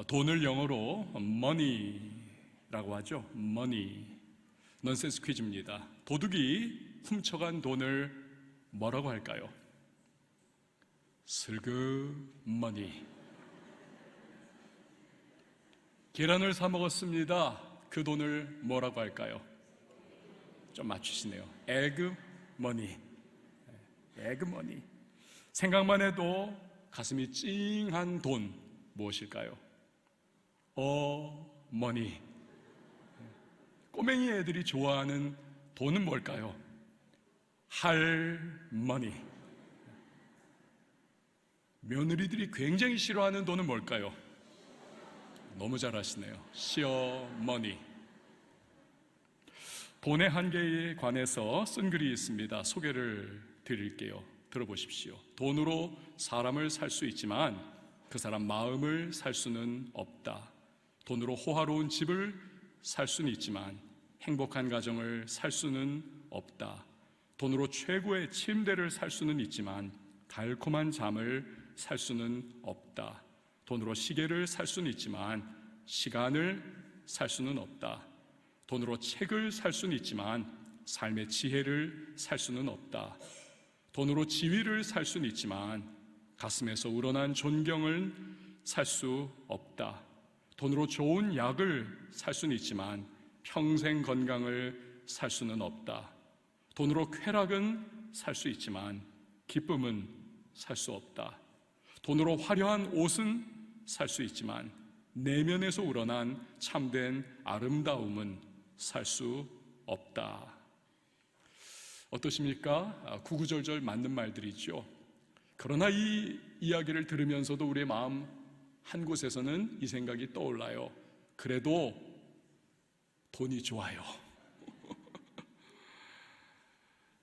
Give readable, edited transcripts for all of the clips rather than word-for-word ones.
돈을 영어로 money라고 하죠. money. 넌센스 퀴즈입니다. 도둑이 훔쳐간 돈을 뭐라고 할까요? 슬그머니. 계란을 사 먹었습니다. 그 돈을 뭐라고 할까요? 좀 맞추시네요. 에그머니. 에그머니. 생각만 해도 가슴이 찡한 돈 무엇일까요? 어머니. 꼬맹이 애들이 좋아하는 돈은 뭘까요? 할머니. 며느리들이 굉장히 싫어하는 돈은 뭘까요? 너무 잘 아시네요. 시어머니. 돈의 한계에 관해서 쓴 글이 있습니다. 소개를 드릴게요. 들어보십시오. 돈으로 사람을 살 수 있지만 그 사람 마음을 살 수는 없다. 돈으로 호화로운 집을 살 수는 있지만 행복한 가정을 살 수는 없다. 돈으로 최고의 침대를 살 수는 있지만 달콤한 잠을 살 수는 없다. 돈으로 시계를 살 수는 있지만 시간을 살 수는 없다. 돈으로 책을 살 수는 있지만 삶의 지혜를 살 수는 없다. 돈으로 지위를 살 수는 있지만 가슴에서 우러난 존경을 살 수 없다. 돈으로 좋은 약을 살 수는 있지만 평생 건강을 살 수는 없다. 돈으로 쾌락은 살 수 있지만 기쁨은 살 수 없다. 돈으로 화려한 옷은 살 수 있지만 내면에서 우러난 참된 아름다움은 살 수 없다. 어떠십니까? 구구절절 맞는 말들이죠. 그러나 이 이야기를 들으면서도 우리의 마음 한 곳에서는 이 생각이 떠올라요. 그래도 돈이 좋아요.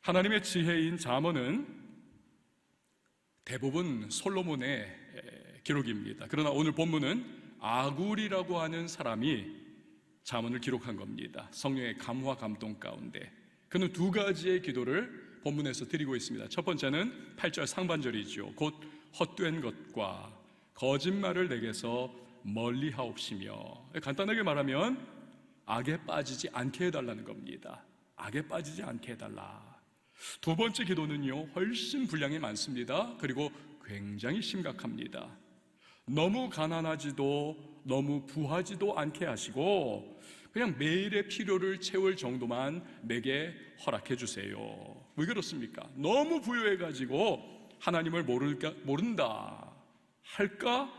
하나님의 지혜인 잠언은 대부분 솔로몬의 기록입니다. 그러나 오늘 본문은 아굴이라고 하는 사람이 잠언을 기록한 겁니다. 성령의 감화 감동 가운데 그는 두 가지의 기도를 본문에서 드리고 있습니다. 첫 번째는 8절 상반절이죠. 곧 헛된 것과 거짓말을 내게서 멀리 하옵시며, 간단하게 말하면 악에 빠지지 않게 해달라는 겁니다. 악에 빠지지 않게 해달라. 두 번째 기도는요, 훨씬 분량이 많습니다. 그리고 굉장히 심각합니다. 너무 가난하지도 너무 부하지도 않게 하시고 그냥 매일의 필요를 채울 정도만 내게 허락해 주세요. 왜 그렇습니까? 너무 부유해가지고 하나님을 모른다 할까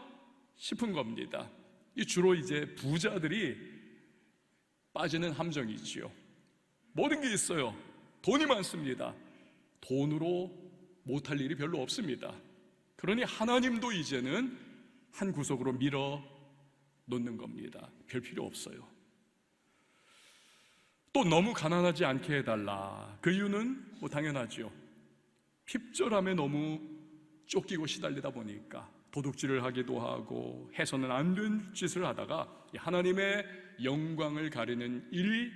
싶은 겁니다. 이 주로 이제 부자들이 빠지는 함정이지요. 모든 게 있어요. 돈이 많습니다. 돈으로 못할 일이 별로 없습니다. 그러니 하나님도 이제는 한 구석으로 밀어 놓는 겁니다. 별 필요 없어요. 또 너무 가난하지 않게 해달라. 그 이유는 당연하죠. 핍절함에 너무 쫓기고 시달리다 보니까 도둑질을 하기도 하고 해서는 안 된 짓을 하다가 하나님의 영광을 가리는 일이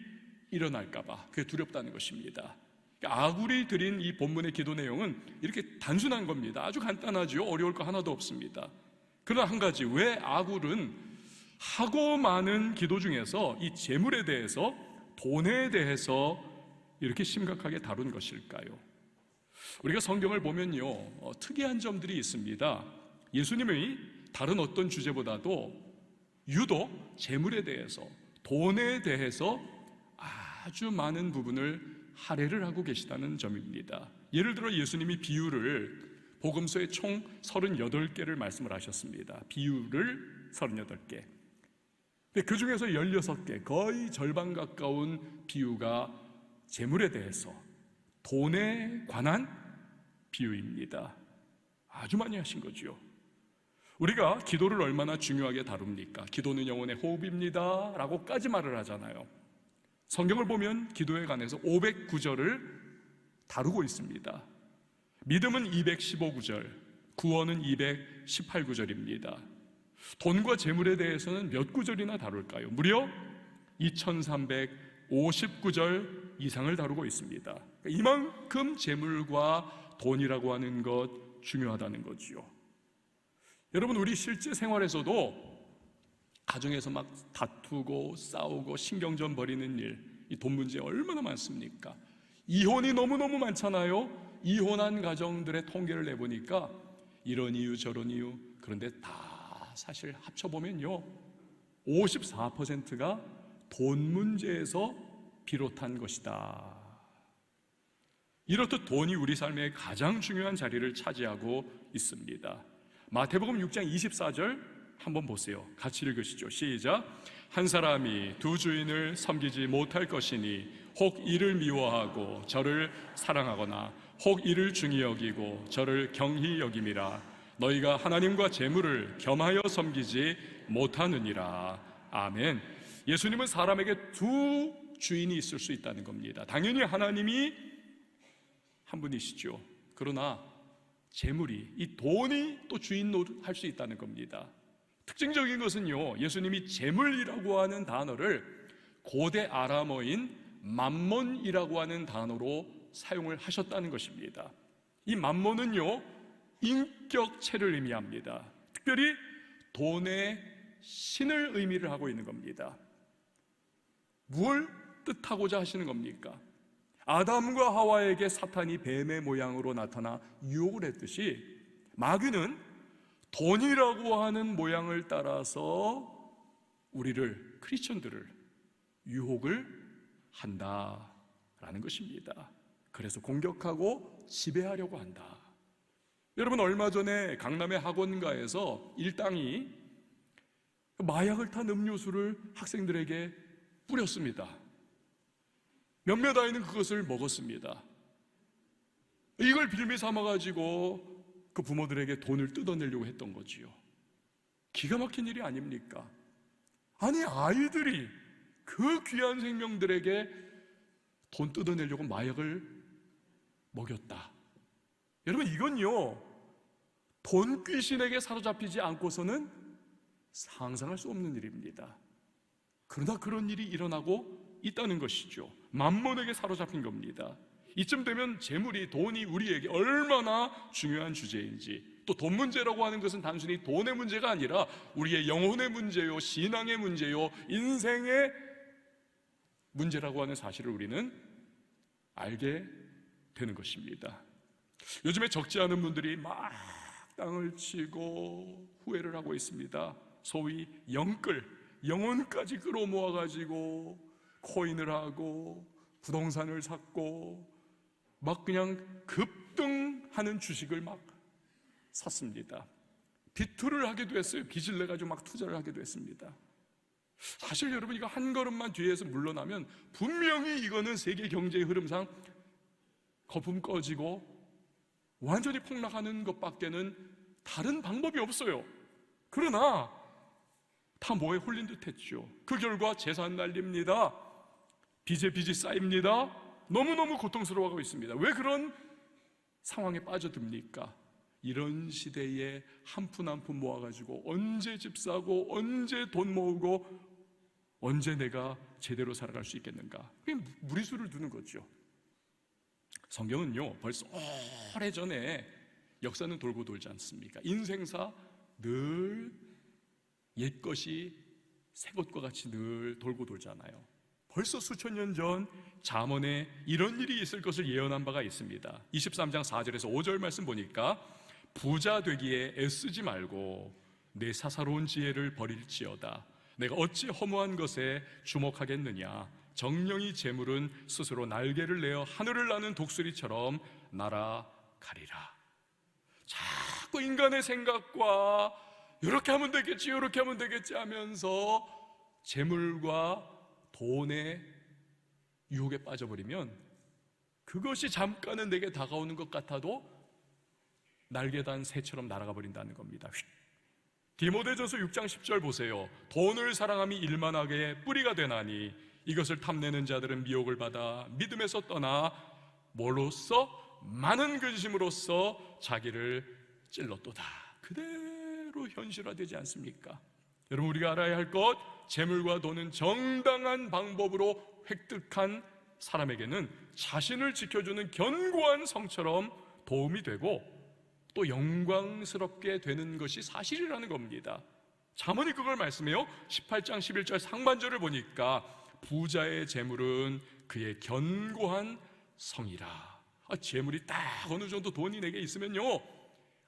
일어날까봐 그게 두렵다는 것입니다. 아굴이 드린 이 본문의 기도 내용은 이렇게 단순한 겁니다. 아주 간단하죠. 어려울 거 하나도 없습니다. 그러나 한 가지, 왜 아굴은 하고 많은 기도 중에서 이 재물에 대해서, 돈에 대해서 이렇게 심각하게 다룬 것일까요? 우리가 성경을 보면요, 특이한 점들이 있습니다. 예수님의 다른 어떤 주제보다도 유독 재물에 대해서, 돈에 대해서 아주 많은 부분을 할애를 하고 계시다는 점입니다. 예를 들어 예수님이 비유를 복음서에 총 38개를 말씀을 하셨습니다. 비유를 38개. 그 중에서 16개, 거의 절반 가까운 비유가 재물에 대해서, 돈에 관한 비유입니다. 아주 많이 하신 거죠. 우리가 기도를 얼마나 중요하게 다룹니까? 기도는 영혼의 호흡입니다 라고까지 말을 하잖아요. 성경을 보면 기도에 관해서 509절을 다루고 있습니다. 믿음은 215구절, 구원은 218구절입니다. 돈과 재물에 대해서는 몇 구절이나 다룰까요? 무려 2350구절 이상을 다루고 있습니다. 이만큼 재물과 돈이라고 하는 것 중요하다는 거지요. 여러분, 우리 실제 생활에서도 가정에서 막 다투고 싸우고 신경전 벌이는 일, 이 돈 문제 얼마나 많습니까? 이혼이 너무너무 많잖아요. 이혼한 가정들의 통계를 내보니까 이런 이유 저런 이유, 그런데 다 사실 합쳐보면요 54%가 돈 문제에서 비롯한 것이다. 이렇듯 돈이 우리 삶의 가장 중요한 자리를 차지하고 있습니다. 마태복음 6장 24절 한번 보세요. 같이 읽으시죠. 시작. 한 사람이 두 주인을 섬기지 못할 것이니 혹 이를 미워하고 저를 사랑하거나 혹 이를 중히 여기고 저를 경히 여김이라. 너희가 하나님과 재물을 겸하여 섬기지 못하느니라. 아멘. 예수님은 사람에게 두 주인이 있을 수 있다는 겁니다. 당연히 하나님이 한 분이시죠. 그러나 재물이, 이 돈이 또 주인 노릇할 수 있다는 겁니다. 특징적인 것은요, 예수님이 재물이라고 하는 단어를 고대 아람어인 맘몬이라고 하는 단어로 사용을 하셨다는 것입니다. 이 맘몬은요 인격체를 의미합니다. 특별히 돈의 신을 의미를 하고 있는 겁니다. 무엇을 뜻하고자 하시는 겁니까? 아담과 하와에게 사탄이 뱀의 모양으로 나타나 유혹을 했듯이 마귀는 돈이라고 하는 모양을 따라서 우리를, 크리스천들을 유혹을 한다라는 것입니다. 그래서 공격하고 지배하려고 한다. 여러분, 얼마 전에 강남의 학원가에서 일당이 마약을 탄 음료수를 학생들에게 뿌렸습니다. 몇몇 아이는 그것을 먹었습니다. 이걸 빌미 삼아가지고 그 부모들에게 돈을 뜯어내려고 했던 거지요. 기가 막힌 일이 아닙니까? 아니, 아이들이 그 귀한 생명들에게 돈 뜯어내려고 마약을 먹였다. 여러분, 이건요 돈 귀신에게 사로잡히지 않고서는 상상할 수 없는 일입니다. 그러나 그런 일이 일어나고 있다는 것이죠. 맘몬에게 사로잡힌 겁니다. 이쯤 되면 재물이, 돈이 우리에게 얼마나 중요한 주제인지, 또 돈 문제라고 하는 것은 단순히 돈의 문제가 아니라 우리의 영혼의 문제요, 신앙의 문제요, 인생의 문제라고 하는 사실을 우리는 알게 되는 것입니다. 요즘에 적지 않은 분들이 막 땅을 치고 후회를 하고 있습니다. 소위 영혼까지 끌어모아가지고 코인을 하고 부동산을 샀고 막 그냥 급등하는 주식을 막 샀습니다. 비투를 하기도 했어요. 빚을 내가지고 막 투자를 하기도 했습니다. 사실 여러분, 이거 한 걸음만 뒤에서 물러나면 분명히 이거는 세계 경제의 흐름상 거품 꺼지고 완전히 폭락하는 것밖에는 다른 방법이 없어요. 그러나 다 뭐에 홀린 듯 했죠. 그 결과 재산 날립니다. 빚에 빚이 쌓입니다. 너무너무 고통스러워하고 있습니다. 왜 그런 상황에 빠져듭니까? 이런 시대에 한 푼 한 푼 모아가지고 언제 집 사고 언제 돈 모으고 언제 내가 제대로 살아갈 수 있겠는가? 그게 무리수를 두는 거죠. 성경은요 벌써 오래전에 역사는 돌고 돌지 않습니까? 인생사 늘 옛것이 새것과 같이 늘 돌고 돌잖아요. 벌써 수천 년 전 잠언에 이런 일이 있을 것을 예언한 바가 있습니다. 23장 4절에서 5절 말씀 보니까 부자 되기에 애쓰지 말고 내 사사로운 지혜를 버릴지어다. 내가 어찌 허무한 것에 주목하겠느냐. 정령이 재물은 스스로 날개를 내어 하늘을 나는 독수리처럼 날아가리라. 자꾸 인간의 생각과 이렇게 하면 되겠지 이렇게 하면 되겠지 하면서 재물과 돈의 유혹에 빠져버리면 그것이 잠깐은 내게 다가오는 것 같아도 날개단 새처럼 날아가 버린다는 겁니다. 디모데전서 6장 10절 보세요. 돈을 사랑함이 일만하게 뿌리가 되나니 이것을 탐내는 자들은 미혹을 받아 믿음에서 떠나 뭘로써? 많은 근심으로써 자기를 찔렀도다. 그대로 현실화되지 않습니까? 여러분, 우리가 알아야 할 것, 재물과 돈은 정당한 방법으로 획득한 사람에게는 자신을 지켜주는 견고한 성처럼 도움이 되고 또 영광스럽게 되는 것이 사실이라는 겁니다. 잠언이 그걸 말씀해요. 18장 11절 상반절을 보니까 부자의 재물은 그의 견고한 성이라. 재물이 딱 어느 정도 돈이 내게 있으면요,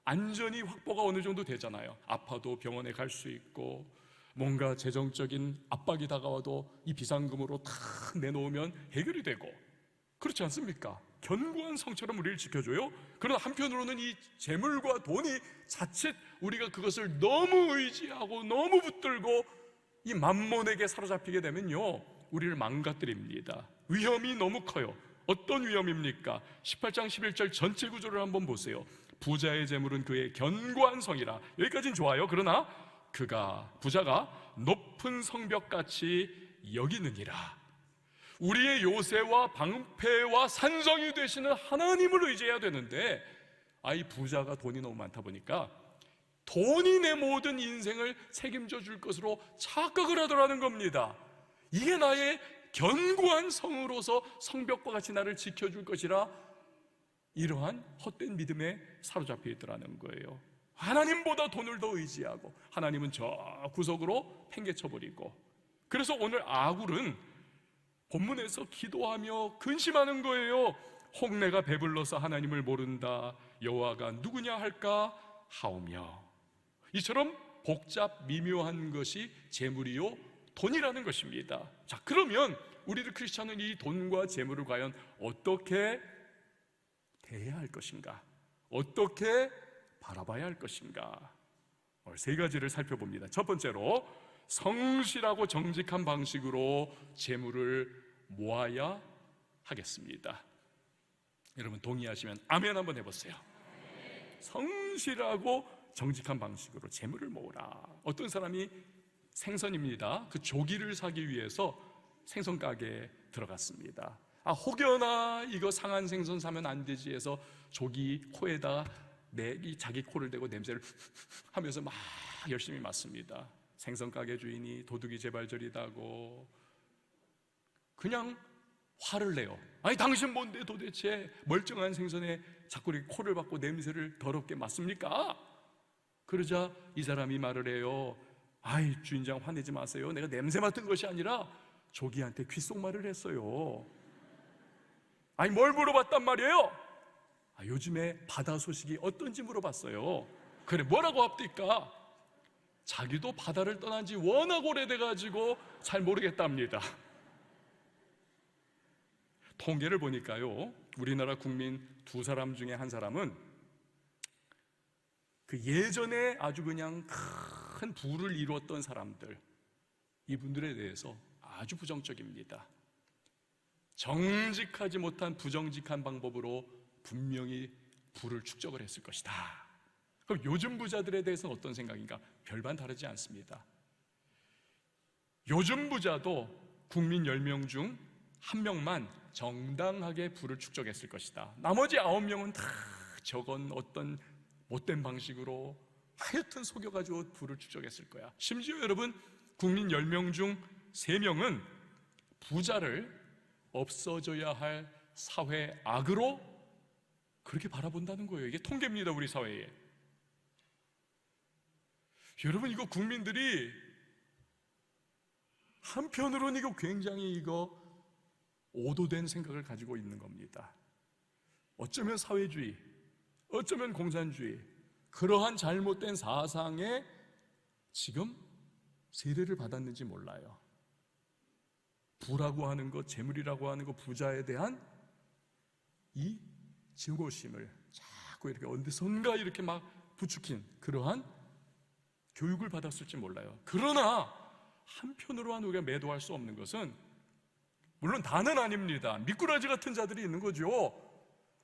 안전이 확보가 어느 정도 되잖아요. 아파도 병원에 갈 수 있고, 뭔가 재정적인 압박이 다가와도 이 비상금으로 탁 내놓으면 해결이 되고, 그렇지 않습니까? 견고한 성처럼 우리를 지켜줘요. 그러나 한편으로는 이 재물과 돈이 자칫 우리가 그것을 너무 의지하고 너무 붙들고 이 만몬에게 사로잡히게 되면요, 우리를 망가뜨립니다. 위험이 너무 커요. 어떤 위험입니까? 18장 11절 전체 구조를 한번 보세요. 부자의 재물은 그의 견고한 성이라. 여기까지는 좋아요. 그러나 부자가 높은 성벽같이 여기느니라. 우리의 요새와 방패와 산성이 되시는 하나님을 의지해야 되는데, 이 부자가 돈이 너무 많다 보니까 돈이 내 모든 인생을 책임져 줄 것으로 착각을 하더라는 겁니다. 이게 나의 견고한 성으로서 성벽과 같이 나를 지켜줄 것이라, 이러한 헛된 믿음에 사로잡혀 있더라는 거예요. 하나님보다 돈을 더 의지하고 하나님은 저 구석으로 팽개쳐버리고. 그래서 오늘 아굴은 본문에서 기도하며 근심하는 거예요. 혹 내가 배불러서 하나님을 모른다. 여호와가 누구냐 할까 하오며. 이처럼 복잡 미묘한 것이 재물이요 돈이라는 것입니다. 자, 그러면 우리들 크리스찬은 이 돈과 재물을 과연 어떻게 대해야 할 것인가? 어떻게 바라봐야 할 것인가? 오늘 세 가지를 살펴봅니다. 첫 번째로, 성실하고 정직한 방식으로 재물을 모아야 하겠습니다. 여러분 동의하시면 아멘 한번 해보세요. 성실하고 정직한 방식으로 재물을 모으라. 어떤 사람이 생선입니다. 그 조기를 사기 위해서 생선 가게에 들어갔습니다. 혹여나 이거 상한 생선 사면 안 되지 해서 조기 코에다 자기 코를 대고 냄새를 하면서 막 열심히 맡습니다. 생선 가게 주인이 도둑이 제발저리다고 그냥 화를 내요. 당신 뭔데 도대체 멀쩡한 생선에 자꾸 이렇게 코를 박고 냄새를 더럽게 맡습니까? 그러자 이 사람이 말을 해요. 주인장 화내지 마세요. 내가 냄새 맡은 것이 아니라 조기한테 귓속말을 했어요. 뭘 물어봤단 말이에요? 요즘에 바다 소식이 어떤지 물어봤어요. 그래, 뭐라고 합니까? 자기도 바다를 떠난 지 워낙 오래돼가지고 잘 모르겠답니다. 통계를 보니까요, 우리나라 국민 2사람 중에 1사람은 그 예전에 아주 그냥 큰 부를 이루었던 사람들, 이분들에 대해서 아주 부정적입니다. 정직하지 못한 부정직한 방법으로 분명히 부를 축적을 했을 것이다. 그럼 요즘 부자들에 대해서는 어떤 생각인가? 별반 다르지 않습니다. 요즘 부자도 국민 10명 중 1명만 정당하게 부를 축적했을 것이다. 나머지 9명은 다 저건 어떤 못된 방식으로 하여튼 속여가지고 부를 축적했을 거야. 심지어 여러분, 국민 10명 중 3명은 부자를 없어져야 할 사회 악으로 그렇게 바라본다는 거예요. 이게 통계입니다, 우리 사회에. 여러분, 이거 국민들이 한편으로는 이거 굉장히 오도된 생각을 가지고 있는 겁니다. 어쩌면 사회주의, 어쩌면 공산주의, 그러한 잘못된 사상에 지금 세례를 받았는지 몰라요. 부라고 하는 것, 재물이라고 하는 것, 부자에 대한 이 증오심을 자꾸 이렇게 어디선가 이렇게 막 부추긴 그러한 교육을 받았을지 몰라요. 그러나 한편으로는 우리가 매도할 수 없는 것은, 물론 다는 아닙니다. 미꾸라지 같은 자들이 있는 거죠.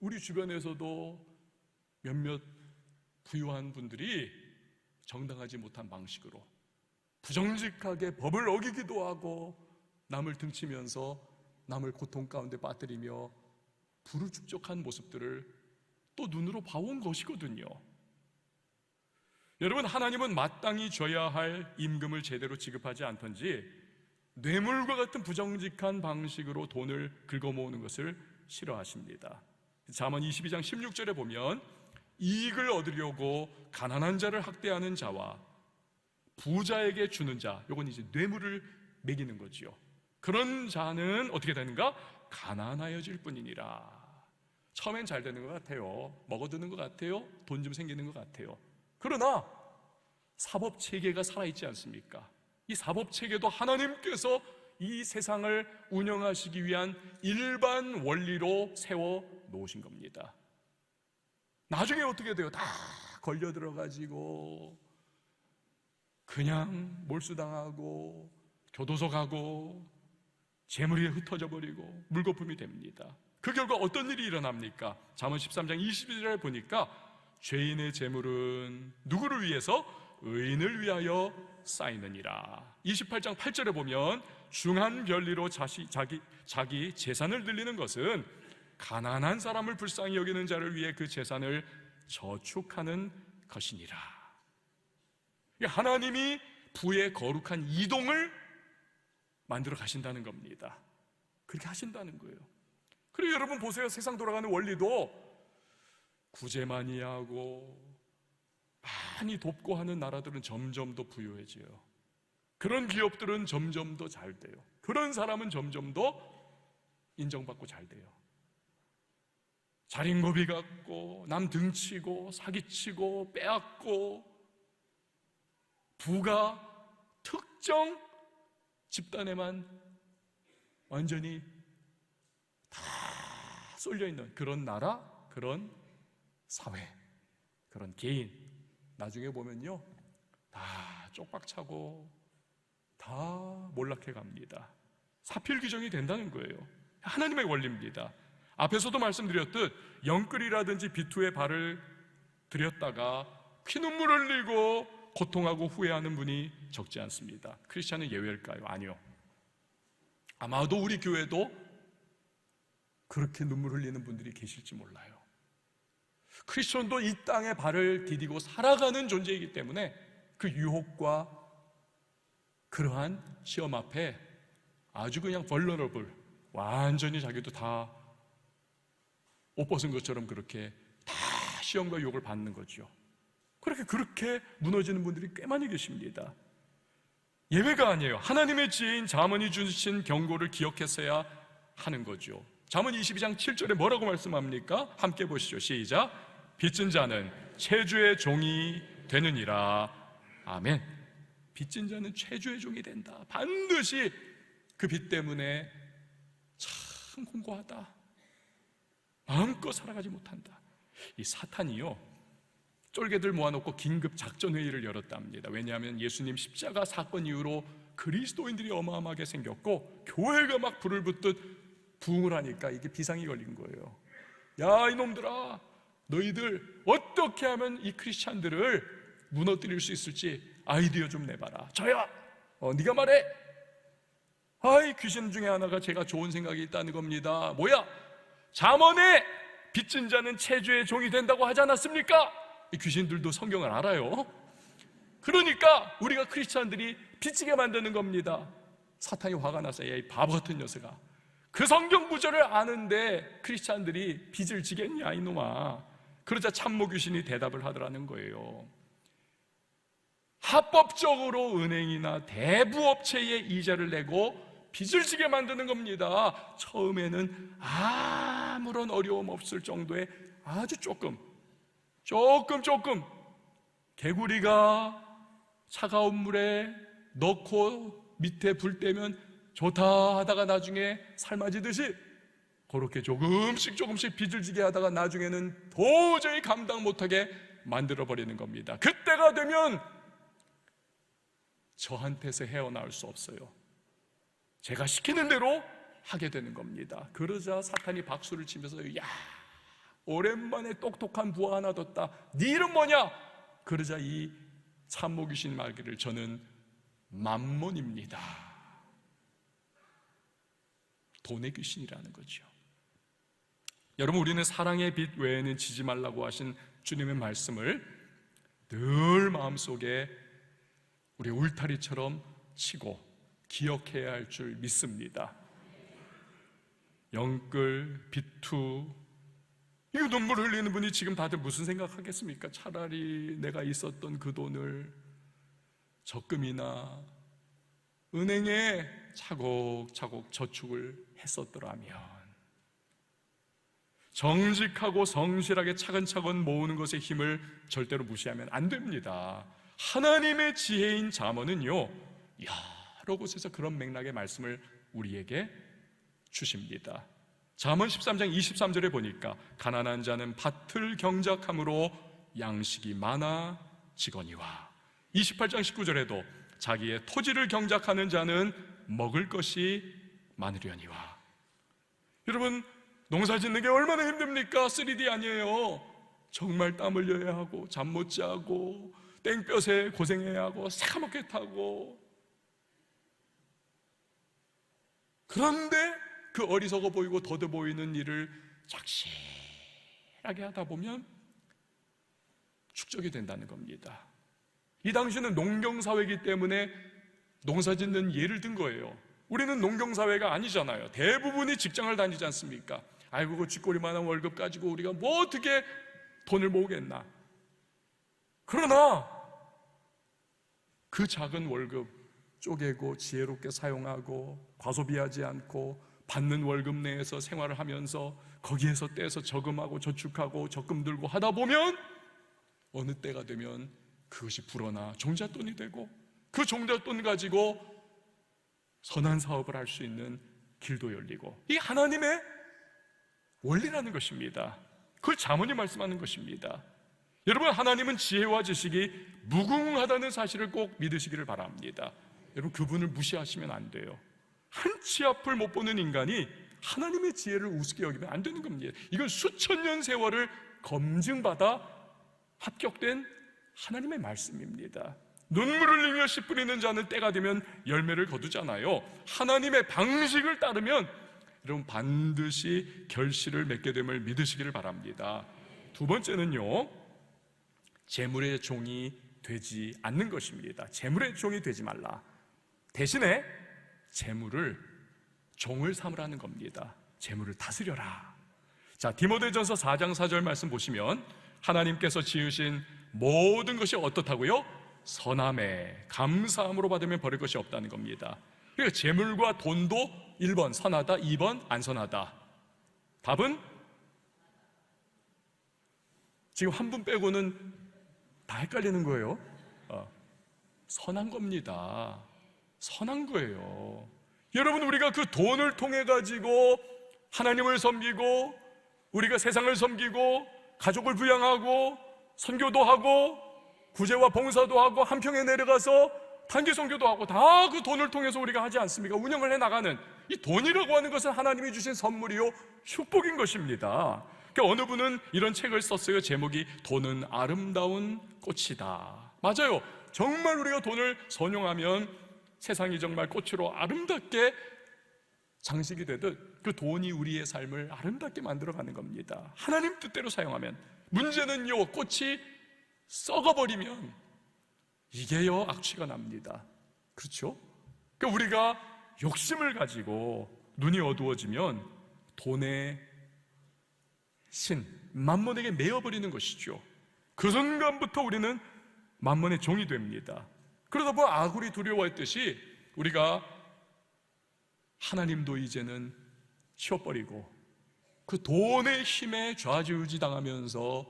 우리 주변에서도 몇몇 부유한 분들이 정당하지 못한 방식으로 부정직하게 법을 어기기도 하고 남을 등치면서 남을 고통 가운데 빠뜨리며 부를 축적한 모습들을 또 눈으로 봐온 것이거든요. 여러분, 하나님은 마땅히 줘야 할 임금을 제대로 지급하지 않던지 뇌물과 같은 부정직한 방식으로 돈을 긁어모으는 것을 싫어하십니다. 잠언 22장 16절에 보면, 이익을 얻으려고 가난한 자를 학대하는 자와 부자에게 주는 자, 요건 이제 뇌물을 매기는 거지요. 그런 자는 어떻게 되는가? 가난하여질 뿐이니라. 처음엔 잘 되는 것 같아요. 먹어두는 것 같아요. 돈 좀 생기는 것 같아요. 그러나 사법체계가 살아있지 않습니까? 이 사법체계도 하나님께서 이 세상을 운영하시기 위한 일반 원리로 세워 놓으신 겁니다. 나중에 어떻게 돼요? 다 걸려 들어가지고 그냥 몰수당하고 교도소 가고 재물이 흩어져 버리고 물거품이 됩니다. 그 결과 어떤 일이 일어납니까? 잠언 13장 21절에 보니까 죄인의 재물은 누구를 위해서? 의인을 위하여 쌓이느니라. 28장 8절에 보면 중한 별리로 자기 재산을 늘리는 것은 가난한 사람을 불쌍히 여기는 자를 위해 그 재산을 저축하는 것이니라. 하나님이 부의 거룩한 이동을 만들어 가신다는 겁니다. 그렇게 하신다는 거예요. 그리고 여러분 보세요. 세상 돌아가는 원리도 구제 많이 하고 많이 돕고 하는 나라들은 점점 더 부유해져요. 그런 기업들은 점점 더 잘 돼요. 그런 사람은 점점 더 인정받고 잘 돼요. 자린고비 갖고 남 등치고 사기치고 빼앗고 부가 특정 집단에만 완전히 다 쏠려있는 그런 나라, 그런 사회, 그런 개인, 나중에 보면요 다 쪽박차고 다 몰락해 갑니다. 사필귀정이 된다는 거예요. 하나님의 원리입니다. 앞에서도 말씀드렸듯 영끌이라든지 비투에 발을 들였다가 피눈물 흘리고 고통하고 후회하는 분이 적지 않습니다. 크리스찬은 예외일까요? 아니요. 아마도 우리 교회도 그렇게 눈물 흘리는 분들이 계실지 몰라요. 크리스천도 이 땅에 발을 디디고 살아가는 존재이기 때문에 그 유혹과 그러한 시험 앞에 아주 그냥 vulnerable, 완전히 자기도 다 옷 벗은 것처럼 그렇게 다 시험과 유혹을 받는 거죠. 그렇게 무너지는 분들이 꽤 많이 계십니다. 예외가 아니에요. 하나님의 지혜인 잠언이 주신 경고를 기억했어야 하는 거죠. 잠언 22장 7절에 뭐라고 말씀합니까? 함께 보시죠. 시작. 빚진 자는 채주의 종이 되느니라. 아멘. 빚진 자는 채주의 종이 된다. 반드시 그 빚 때문에 참 공고하다. 마음껏 살아가지 못한다. 이 사탄이요 쫄개들 모아놓고 긴급 작전회의를 열었답니다. 왜냐하면 예수님 십자가 사건 이후로 그리스도인들이 어마어마하게 생겼고 교회가 막 불을 붙듯 부흥을 하니까 이게 비상이 걸린 거예요. 야 이놈들아, 너희들 어떻게 하면 이 크리스찬들을 무너뜨릴 수 있을지 아이디어 좀 내봐라. 저야 네가 말해. 아이 귀신 중에 하나가 제가 좋은 생각이 있다는 겁니다. 뭐야? 잠언에 빚진 자는 채주의 종이 된다고 하지 않았습니까? 이 귀신들도 성경을 알아요. 그러니까 우리가 크리스찬들이 빚지게 만드는 겁니다. 사탄이 화가 나서 야 이 바보 같은 녀석아, 그 성경 구절을 아는데 크리스찬들이 빚을 지겠냐 이놈아. 그러자 참모 귀신이 대답을 하더라는 거예요. 합법적으로 은행이나 대부업체에 이자를 내고 빚을 지게 만드는 겁니다. 처음에는 아무런 어려움 없을 정도의 아주 조금 개구리가 차가운 물에 넣고 밑에 불 떼면 좋다 하다가 나중에 삶아지듯이 그렇게 조금씩 빚을 지게 하다가 나중에는 도저히 감당 못하게 만들어버리는 겁니다. 그때가 되면 저한테서 헤어나올 수 없어요. 제가 시키는 대로 하게 되는 겁니다. 그러자 사탄이 박수를 치면서 야 오랜만에 똑똑한 부하 하나 뒀다. 네 이름 뭐냐? 그러자 이 참모 귀신 말기를 저는 맘몬입니다. 돈의 귀신이라는 거죠. 여러분 우리는 사랑의 빛 외에는 지지 말라고 하신 주님의 말씀을 늘 마음속에 우리 울타리처럼 치고 기억해야 할 줄 믿습니다. 영끌, 비투, 이거 눈물 흘리는 분이 지금 다들 무슨 생각하겠습니까? 차라리 내가 있었던 그 돈을 적금이나 은행에 차곡차곡 저축을 했었더라면, 정직하고 성실하게 차근차근 모으는 것의 힘을 절대로 무시하면 안 됩니다. 하나님의 지혜인 잠언은요, 여러 곳에서 그런 맥락의 말씀을 우리에게 주십니다. 잠언 13장 23절에 보니까 가난한 자는 밭을 경작함으로 양식이 많아지거니와, 28장 19절에도 자기의 토지를 경작하는 자는 먹을 것이 많으려니와. 여러분, 농사 짓는 게 얼마나 힘듭니까? 3D 아니에요. 정말 땀 흘려야 하고, 잠 못 자고, 땡볕에 고생해야 하고, 새까맣게 타고. 그런데 그 어리석어 보이고 더뎌 보이는 일을 착실하게 하다 보면 축적이 된다는 겁니다. 이 당시는 농경사회이기 때문에 농사짓는 예를 든 거예요. 우리는 농경사회가 아니잖아요. 대부분이 직장을 다니지 않습니까? 아이고, 그 쥐꼬리만한 월급 가지고 우리가 뭐 어떻게 돈을 모으겠나. 그러나 그 작은 월급 쪼개고 지혜롭게 사용하고 과소비하지 않고 받는 월급 내에서 생활을 하면서 거기에서 떼서 저금하고 저축하고 적금 들고 하다 보면 어느 때가 되면 그것이 불어나 종잣돈이 되고, 그 종잣돈 가지고 선한 사업을 할 수 있는 길도 열리고, 이 하나님의 원리라는 것입니다. 그걸 잠언이 말씀하는 것입니다. 여러분, 하나님은 지혜와 지식이 무궁하다는 사실을 꼭 믿으시기를 바랍니다. 여러분, 그분을 무시하시면 안 돼요. 한 치 앞을 못 보는 인간이 하나님의 지혜를 우습게 여기면 안 되는 겁니다. 이건 수천 년 세월을 검증받아 합격된 하나님의 말씀입니다. 눈물을 흘리며 씨 뿌리는 자는 때가 되면 열매를 거두잖아요. 하나님의 방식을 따르면 여러분 반드시 결실을 맺게 됨을 믿으시기를 바랍니다. 두 번째는요, 재물의 종이 되지 않는 것입니다. 재물의 종이 되지 말라. 대신에 재물을 종을 삼으라는 겁니다. 재물을 다스려라. 자, 디모데전서 4장 4절 말씀 보시면 하나님께서 지으신 모든 것이 어떻다고요? 선함에 감사함으로 받으면 버릴 것이 없다는 겁니다. 그러니까 재물과 돈도 1번 선하다, 2번 안 선하다. 답은 지금 한 분 빼고는 다 헷갈리는 거예요. 선한 겁니다. 선한 거예요. 여러분, 우리가 그 돈을 통해 가지고 하나님을 섬기고, 우리가 세상을 섬기고, 가족을 부양하고, 선교도 하고, 구제와 봉사도 하고, 한평에 내려가서 단기 선교도 하고, 다 그 돈을 통해서 우리가 하지 않습니까? 운영을 해나가는 이 돈이라고 하는 것은 하나님이 주신 선물이요, 축복인 것입니다. 그러니까 어느 분은 이런 책을 썼어요. 제목이 돈은 아름다운 꽃이다. 맞아요. 정말 우리가 돈을 선용하면 세상이 정말 꽃으로 아름답게 장식이 되듯 그 돈이 우리의 삶을 아름답게 만들어가는 겁니다. 하나님 뜻대로 사용하면. 문제는요, 꽃이 썩어버리면 이게요, 악취가 납니다. 그렇죠? 그러니까 우리가 욕심을 가지고 눈이 어두워지면 돈의 신, 만몬에게 매여버리는 것이죠. 그 순간부터 우리는 만몬의 종이 됩니다. 그러다 보면 아굴이 두려워했듯이 우리가 하나님도 이제는 치워버리고 그 돈의 힘에 좌지우지 당하면서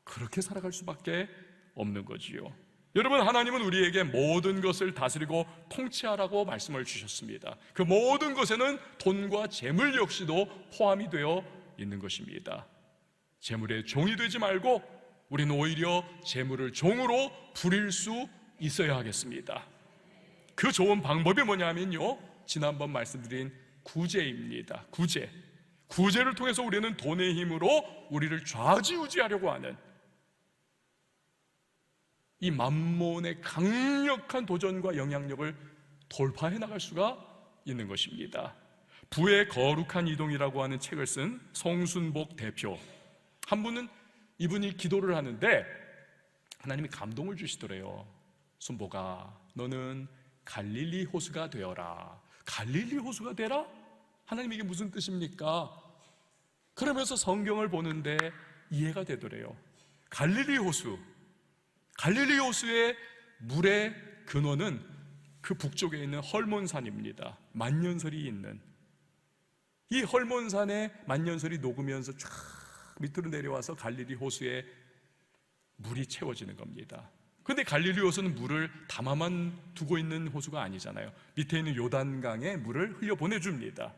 그렇게 살아갈 수밖에 없는 거지요. 여러분, 하나님은 우리에게 모든 것을 다스리고 통치하라고 말씀을 주셨습니다. 그 모든 것에는 돈과 재물 역시도 포함이 되어 있는 것입니다. 재물의 종이 되지 말고 우리는 오히려 재물을 종으로 부릴 수 있어야 하겠습니다. 그 좋은 방법이 뭐냐면요, 지난번 말씀드린 구제입니다. 구제를 통해서 우리는 돈의 힘으로 우리를 좌지우지하려고 하는 이 만몬의 강력한 도전과 영향력을 돌파해 나갈 수가 있는 것입니다. 부의 거룩한 이동이라고 하는 책을 쓴 송순복 대표, 한 분은 이분이 기도를 하는데 하나님이 감동을 주시더래요. 순복아, 너는 갈릴리 호수가 되어라. 갈릴리 호수가 되라? 하나님, 이게 무슨 뜻입니까? 그러면서 성경을 보는데 이해가 되더래요. 갈릴리 호수의 물의 근원은 그 북쪽에 있는 헐몬산입니다. 만년설이 있는 이 헐몬산에 만년설이 녹으면서 쫙 밑으로 내려와서 갈릴리 호수에 물이 채워지는 겁니다. 그런데 갈릴리 호수는 물을 담아만 두고 있는 호수가 아니잖아요. 밑에 있는 요단강에 물을 흘려보내줍니다.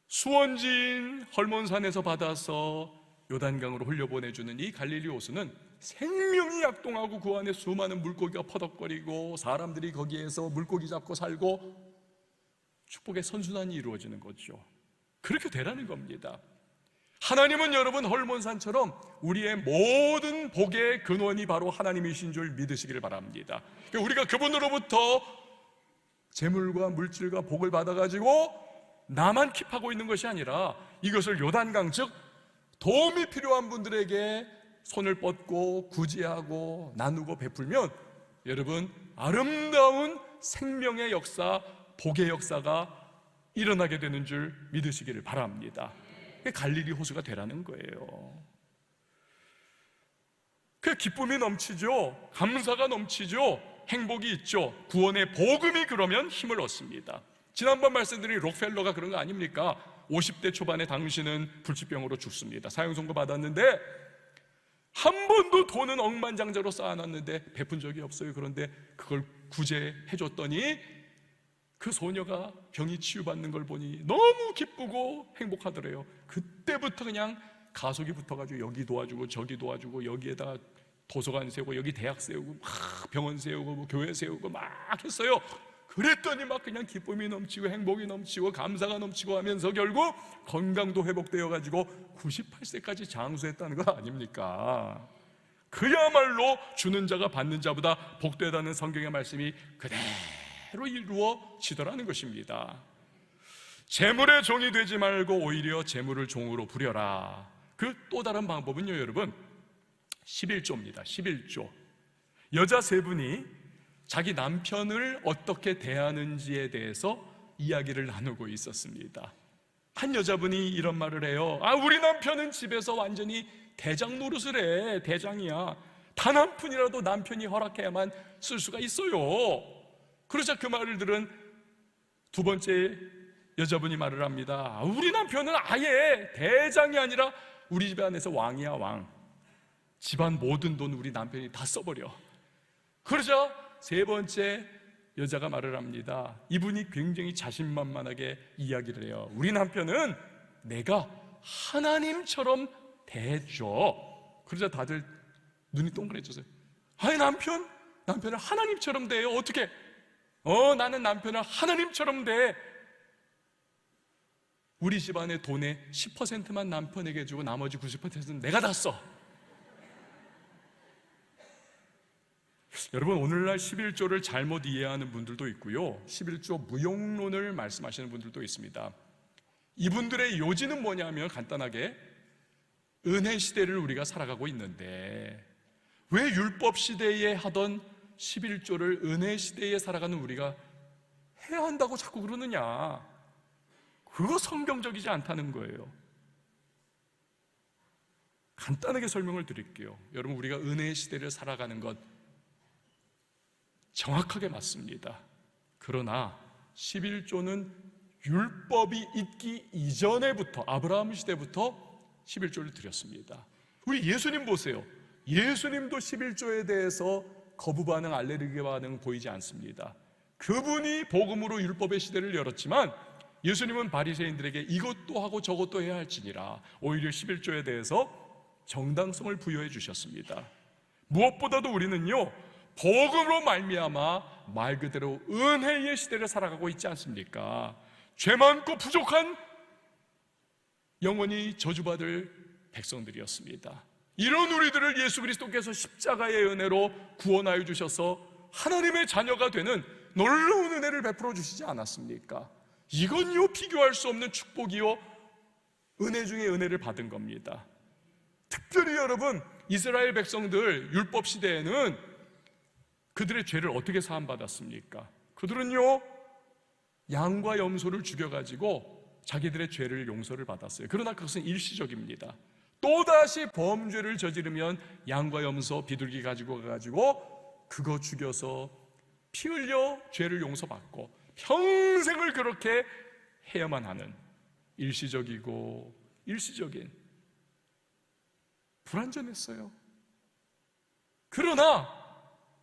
수원지인 헐몬산에서 받아서 요단강으로 흘려보내주는 이 갈릴리 호수는 생명이 약동하고 그 안에 수많은 물고기가 퍼덕거리고 사람들이 거기에서 물고기 잡고 살고 축복의 선순환이 이루어지는 거죠. 그렇게 되라는 겁니다. 하나님은 여러분 헐몬산처럼 우리의 모든 복의 근원이 바로 하나님이신 줄 믿으시기를 바랍니다. 우리가 그분으로부터 재물과 물질과 복을 받아가지고 나만 킵하고 있는 것이 아니라 이것을 요단강, 즉 도움이 필요한 분들에게 손을 뻗고 구제하고 나누고 베풀면 여러분 아름다운 생명의 역사, 복의 역사가 일어나게 되는 줄 믿으시기를 바랍니다. 그게 갈릴리 호수가 되라는 거예요. 그 기쁨이 넘치죠. 감사가 넘치죠. 행복이 있죠. 구원의 복음이 그러면 힘을 얻습니다. 지난번 말씀드린 록펠러가 그런 거 아닙니까? 50대 초반에 당신은 불치병으로 죽습니다. 사형선고 받았는데 한 번도 돈은 억만장자로 쌓아놨는데 베푼 적이 없어요. 그런데 그걸 구제해줬더니 그 소녀가 병이 치유받는 걸 보니 너무 기쁘고 행복하더래요. 그때부터 그냥 가속이 붙어가지고 여기 도와주고 저기 도와주고 여기에다가 도서관 세우고 여기 대학 세우고 막 병원 세우고 뭐 교회 세우고 막 했어요. 그랬더니 막 그냥 기쁨이 넘치고 행복이 넘치고 감사가 넘치고 하면서 결국 건강도 회복되어가지고 98세까지 장수했다는 거 아닙니까? 그야말로 주는 자가 받는 자보다 복되다는 성경의 말씀이 그대로 이루어지더라는 것입니다. 재물의 종이 되지 말고 오히려 재물을 종으로 부려라. 그 또 다른 방법은요 여러분 11조입니다. 11조. 여자 세 분이 자기 남편을 어떻게 대하는지에 대해서 이야기를 나누고 있었습니다. 한 여자분이 이런 말을 해요. 우리 남편은 집에서 완전히 대장 노릇을 해. 대장이야. 단 한 푼이라도 남편이 허락해야만 쓸 수가 있어요. 그러자 그 말을 들은 두 번째 여자분이 말을 합니다. 우리 남편은 아예 대장이 아니라 우리 집 안에서 왕이야, 왕. 집안 모든 돈 우리 남편이 다 써버려. 그러자 세 번째 여자가 말을 합니다. 이분이 굉장히 자신만만하게 이야기를 해요. 우리 남편은 내가 하나님처럼 대해줘. 그러자 다들 눈이 동그래졌어요. 아니 남편을 하나님처럼 대해요. 어떻게? 나는 남편을 하나님처럼 대해. 우리 집안의 돈의 10%만 남편에게 주고 나머지 90%는 내가 다 써. 여러분 오늘날 11조를 잘못 이해하는 분들도 있고요 11조 무용론을 말씀하시는 분들도 있습니다. 이분들의 요지는 뭐냐면 간단하게 은혜 시대를 우리가 살아가고 있는데 왜 율법 시대에 하던 11조를 은혜 시대에 살아가는 우리가 해야 한다고 자꾸 그러느냐. 그거 성경적이지 않다는 거예요. 간단하게 설명을 드릴게요. 여러분 우리가 은혜 시대를 살아가는 것 정확하게 맞습니다. 그러나 11조는 율법이 있기 이전에부터 아브라함 시대부터 11조를 드렸습니다. 우리 예수님 보세요. 예수님도 11조에 대해서 거부 반응, 알레르기 반응 보이지 않습니다. 그분이 복음으로 율법의 시대를 열었지만 예수님은 바리새인들에게 이것도 하고 저것도 해야 할지니라 오히려 11조에 대해서 정당성을 부여해 주셨습니다. 무엇보다도 우리는요 복음으로 말미암아 말 그대로 은혜의 시대를 살아가고 있지 않습니까? 죄 많고 부족한 영원히 저주받을 백성들이었습니다. 이런 우리들을 예수 그리스도께서 십자가의 은혜로 구원하여 주셔서 하나님의 자녀가 되는 놀라운 은혜를 베풀어 주시지 않았습니까? 이건요 비교할 수 없는 축복이요 은혜 중에 은혜를 받은 겁니다. 특별히 여러분 이스라엘 백성들 율법 시대에는 그들의 죄를 어떻게 사함받았습니까? 그들은요 양과 염소를 죽여가지고 자기들의 죄를 용서를 받았어요. 그러나 그것은 일시적입니다. 또다시 범죄를 저지르면 양과 염소 비둘기 가지고 가가지고 그거 죽여서 피 흘려 죄를 용서받고 평생을 그렇게 해야만 하는 일시적인 불완전했어요. 그러나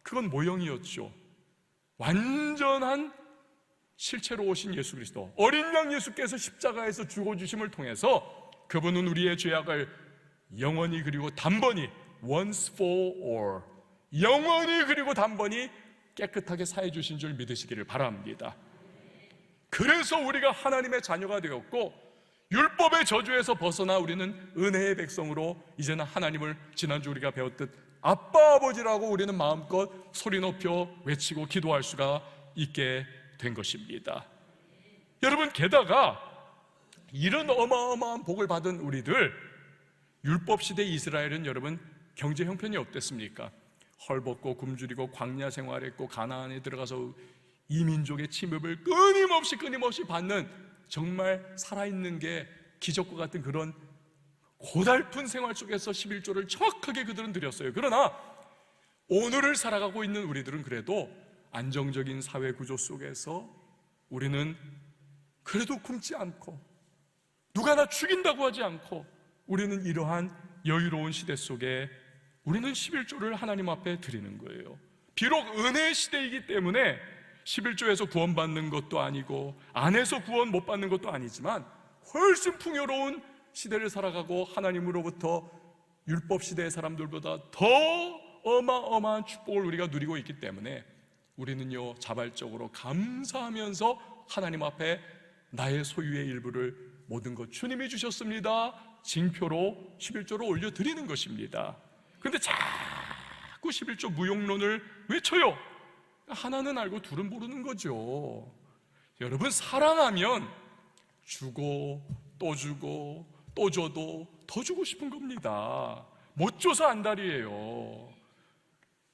그건 모형이었죠. 완전한 실체로 오신 예수 그리스도, 어린 양 예수께서 십자가에서 죽어주심을 통해서 그분은 우리의 죄악을 영원히 그리고 단번이, once for all, 영원히 그리고 단번이 깨끗하게 사해 주신 줄 믿으시기를 바랍니다. 그래서 우리가 하나님의 자녀가 되었고 율법의 저주에서 벗어나 우리는 은혜의 백성으로 이제는 하나님을 지난주 우리가 배웠듯 아빠 아버지라고 우리는 마음껏 소리 높여 외치고 기도할 수가 있게 된 것입니다. 여러분, 게다가 이런 어마어마한 복을 받은 우리들, 율법시대 이스라엘은 여러분 경제 형편이 어땠습니까? 헐벗고 굶주리고 광야 생활했고 가나안에 들어가서 이 민족의 침입을 끊임없이 받는, 정말 살아있는 게 기적과 같은 그런 고달픈 생활 속에서 11조를 정확하게 그들은 드렸어요. 그러나 오늘을 살아가고 있는 우리들은 그래도 안정적인 사회 구조 속에서 우리는 그래도 굶지 않고 누가 나 죽인다고 하지 않고 우리는 이러한 여유로운 시대 속에 우리는 11조를 하나님 앞에 드리는 거예요. 비록 은혜의 시대이기 때문에 11조에서 구원받는 것도 아니고 안에서 구원 못 받는 것도 아니지만 훨씬 풍요로운 시대를 살아가고 하나님으로부터 율법 시대의 사람들보다 더 어마어마한 축복을 우리가 누리고 있기 때문에 우리는요 자발적으로 감사하면서 하나님 앞에 나의 소유의 일부를 모든 것 주님이 주셨습니다 징표로 11조로 올려드리는 것입니다. 그런데 자꾸 11조 무용론을 외쳐요. 하나는 알고 둘은 모르는 거죠. 여러분, 사랑하면 주고 또 주고 또 줘도 더 주고 싶은 겁니다. 못 줘서 안달이에요.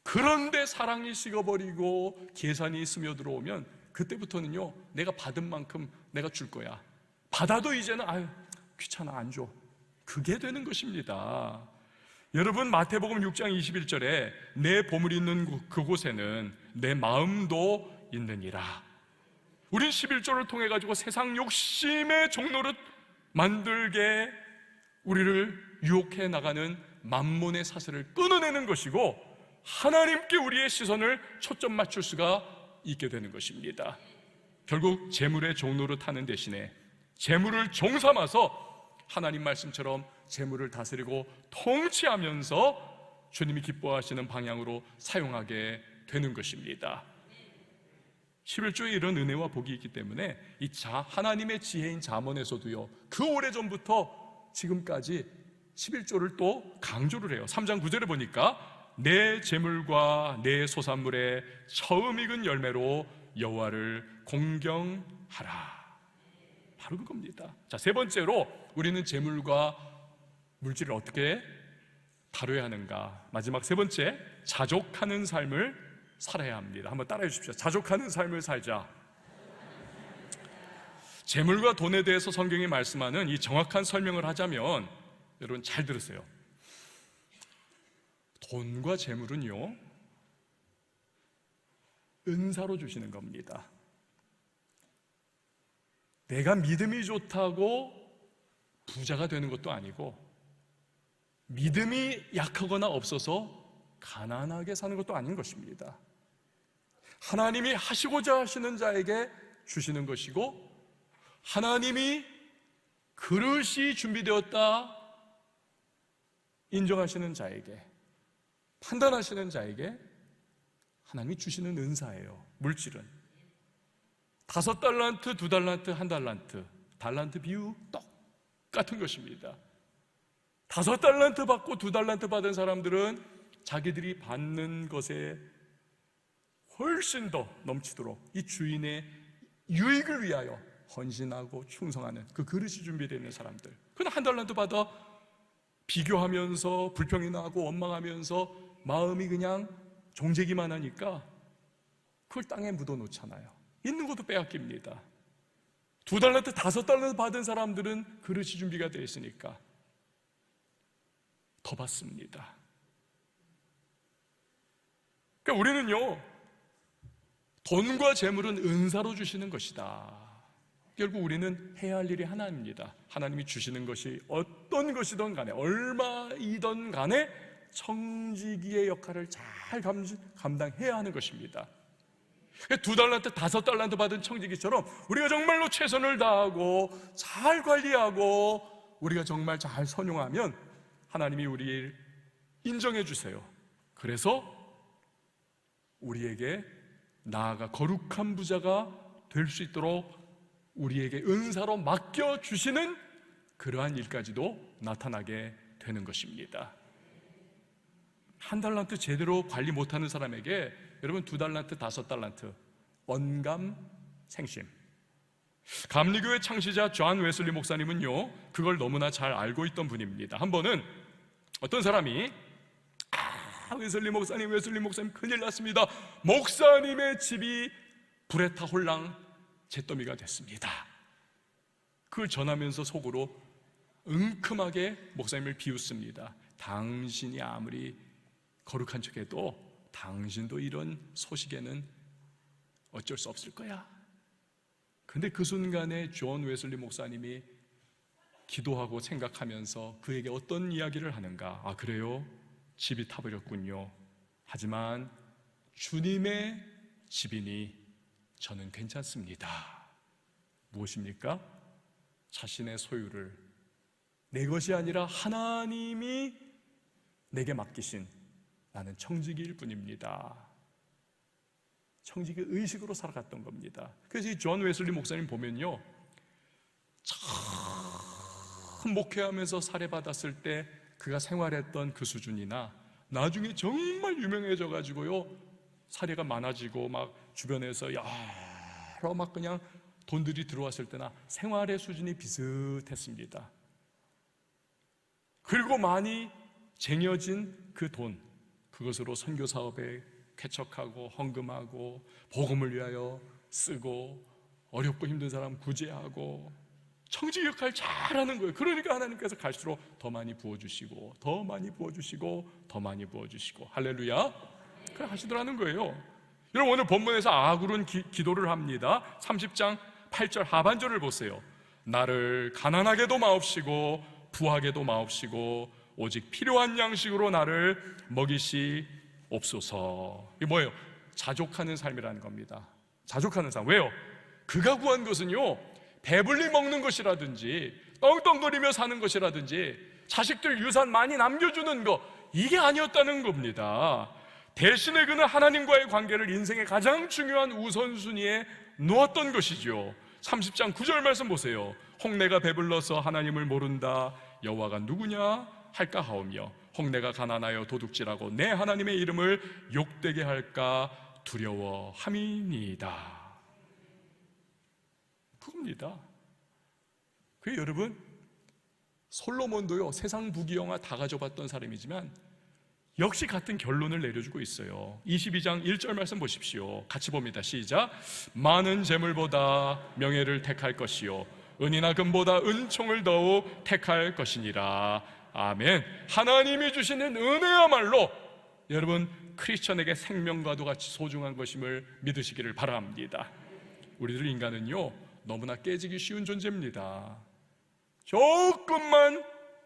그런데 사랑이 식어버리고 계산이 스며들어오면 그때부터는요 내가 받은 만큼 내가 줄 거야. 받아도 이제는 아유 귀찮아 안 줘. 그게 되는 것입니다. 여러분, 마태복음 6장 21절에 내 보물이 있는 그곳에는 내 마음도 있느니라. 우린 11조를 통해 가지고 세상 욕심의 종노릇 만들게 우리를 유혹해 나가는 만몬의 사슬을 끊어내는 것이고 하나님께 우리의 시선을 초점 맞출 수가 있게 되는 것입니다. 결국 재물의 종노릇 하는 대신에 재물을 종삼아서 하나님 말씀처럼 재물을 다스리고 통치하면서 주님이 기뻐하시는 방향으로 사용하게 되는 것입니다. 11조에 이런 은혜와 복이 있기 때문에 이 하나님의 지혜인 잠언에서도요 그 오래전부터 지금까지 11조를 또 강조를 해요. 3장 9절에 보니까 내 재물과 내 소산물의 처음 익은 열매로 여호와를 공경하라. 바로 그겁니다. 자, 세 번째로 우리는 재물과 물질을 어떻게 다뤄야 하는가? 마지막 세 번째, 자족하는 삶을 살아야 합니다. 한번 따라해 주십시오. 자족하는 삶을 살자. 재물과 돈에 대해서 성경이 말씀하는 이 정확한 설명을 하자면 여러분 잘 들으세요. 돈과 재물은요 은사로 주시는 겁니다. 내가 믿음이 좋다고 부자가 되는 것도 아니고 믿음이 약하거나 없어서 가난하게 사는 것도 아닌 것입니다. 하나님이 하시고자 하시는 자에게 주시는 것이고 하나님이 그릇이 준비되었다 인정하시는 자에게, 판단하시는 자에게 하나님이 주시는 은사예요. 물질은 5달란트, 2달란트, 1달란트 달란트 비유 똑같은 것입니다. 5달란트 받고 2달란트 받은 사람들은 자기들이 받는 것에 훨씬 더 넘치도록 이 주인의 유익을 위하여 헌신하고 충성하는 그 그릇이 준비되어 있는 사람들. 그러나 1달란트 받아 비교하면서 불평이 나고 원망하면서 마음이 그냥 종재기만 하니까 그걸 땅에 묻어 놓잖아요. 있는 것도 빼앗깁니다. 2달란트, 5달란트 받은 사람들은 그릇이 준비가 되어 있으니까 더 받습니다. 그러니까 우리는요, 돈과 재물은 은사로 주시는 것이다. 결국 우리는 해야 할 일이 하나입니다. 하나님이 주시는 것이 어떤 것이든 간에, 얼마이든 간에 청지기의 역할을 잘 감당해야 하는 것입니다. 2달란트, 5달란트 받은 청지기처럼 우리가 정말로 최선을 다하고 잘 관리하고 우리가 정말 잘 선용하면 하나님이 우리를 인정해 주세요. 그래서 우리에게 나아가 거룩한 부자가 될 수 있도록 우리에게 은사로 맡겨주시는 그러한 일까지도 나타나게 되는 것입니다. 1달란트 제대로 관리 못하는 사람에게 여러분 2달란트, 5달란트 언감생심. 감리교회 창시자 존 웨슬리 목사님은요, 그걸 너무나 잘 알고 있던 분입니다. 한 번은 어떤 사람이 웨슬리 목사님 큰일 났습니다. 목사님의 집이 불에 타 홀랑 잿더미가 됐습니다. 그걸 전하면서 속으로 은큼하게 목사님을 비웃습니다. 당신이 아무리 거룩한 척해도 당신도 이런 소식에는 어쩔 수 없을 거야. 근데 그 순간에 존 웨슬리 목사님이 기도하고 생각하면서 그에게 어떤 이야기를 하는가? 아, 그래요? 집이 타버렸군요. 하지만 주님의 집이니 저는 괜찮습니다. 무엇입니까? 자신의 소유를 내 것이 아니라 하나님이 내게 맡기신 나는 청지기일 뿐입니다. 청지기 의식으로 살아갔던 겁니다. 그래서 이 존 웨슬리 목사님 보면요, 처음 목회하면서 살해받았을 때 그가 생활했던 그 수준이나 나중에 정말 유명해져 가지고요, 사례가 많아지고 막 주변에서 여러 막 그냥 돈들이 들어왔을 때나 생활의 수준이 비슷했습니다. 그리고 많이 쟁여진 그 돈, 그것으로 선교 사업에 쾌척하고 헌금하고 복음을 위하여 쓰고 어렵고 힘든 사람 구제하고 청지 역할 잘하는 거예요. 그러니까 하나님께서 갈수록 더 많이 부어주시고 더 많이 부어주시고 더 많이 부어주시고 할렐루야, 그래 하시더라는 거예요. 여러분, 오늘 본문에서 아굴은 기도를 합니다. 30장 8절 하반절을 보세요. 나를 가난하게도 마옵시고 부하게도 마옵시고 오직 필요한 양식으로 나를 먹이시옵소서. 이게 뭐예요? 자족하는 삶이라는 겁니다. 자족하는 삶. 왜요? 그가 구한 것은요, 배불리 먹는 것이라든지 떵떵거리며 사는 것이라든지 자식들 유산 많이 남겨주는 거, 이게 아니었다는 겁니다. 대신에 그는 하나님과의 관계를 인생의 가장 중요한 우선순위에 놓았던 것이죠. 30장 9절 말씀 보세요. 혹 내가 배불러서 하나님을 모른다 여호와가 누구냐 할까 하오며 혹 내가 가난하여 도둑질하고 내 하나님의 이름을 욕되게 할까 두려워함이니이다. 그겁니다. 그게 여러분, 솔로몬도요, 세상 부귀영화 다 가져봤던 사람이지만 역시 같은 결론을 내려주고 있어요. 22장 1절 말씀 보십시오. 같이 봅니다. 시작. 많은 재물보다 명예를 택할 것이요 은이나 금보다 은총을 더욱 택할 것이니라. 아멘. 하나님이 주시는 은혜야말로 여러분 크리스천에게 생명과도 같이 소중한 것임을 믿으시기를 바랍니다. 우리들 인간은요, 너무나 깨지기 쉬운 존재입니다. 조금만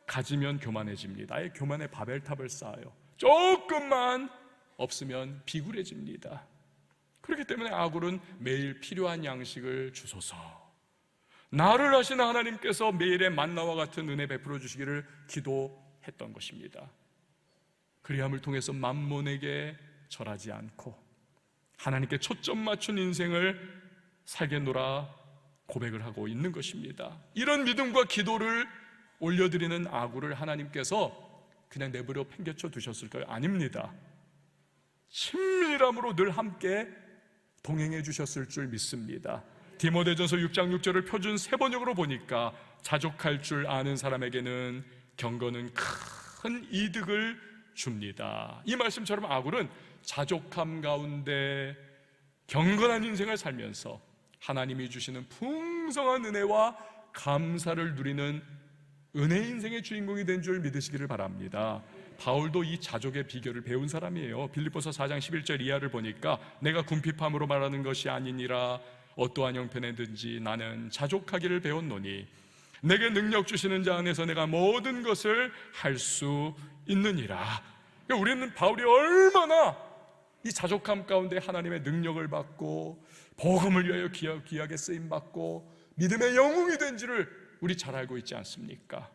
가지면 교만해집니다. 아예 교만의 바벨탑을 쌓아요. 조금만 없으면 비굴해집니다. 그렇기 때문에 아굴은 매일 필요한 양식을 주소서, 나를 하신 하나님께서 매일의 만나와 같은 은혜 베풀어 주시기를 기도했던 것입니다. 그리함을 통해서 만몬에게 절하지 않고 하나님께 초점 맞춘 인생을 살겠노라 고백을 하고 있는 것입니다. 이런 믿음과 기도를 올려드리는 아굴을 하나님께서 그냥 내버려 팽개쳐 두셨을까요? 아닙니다. 친밀함으로 늘 함께 동행해 주셨을 줄 믿습니다. 디모데전서 6장 6절을 표준 세번역으로 보니까 자족할 줄 아는 사람에게는 경건은 큰 이득을 줍니다. 이 말씀처럼 아굴은 자족함 가운데 경건한 인생을 살면서 하나님이 주시는 풍성한 은혜와 감사를 누리는 은혜 인생의 주인공이 된 줄 믿으시기를 바랍니다. 바울도 이 자족의 비결을 배운 사람이에요. 빌립보서 4장 11절 이하를 보니까 내가 궁핍함으로 말하는 것이 아니니라 어떠한 형편에든지 나는 자족하기를 배웠노니 내게 능력 주시는 자 안에서 내가 모든 것을 할 수 있느니라. 우리는 바울이 얼마나 이 자족함 가운데 하나님의 능력을 받고 복음을 위하여 귀하게 쓰임받고 믿음의 영웅이 된지를 우리 잘 알고 있지 않습니까?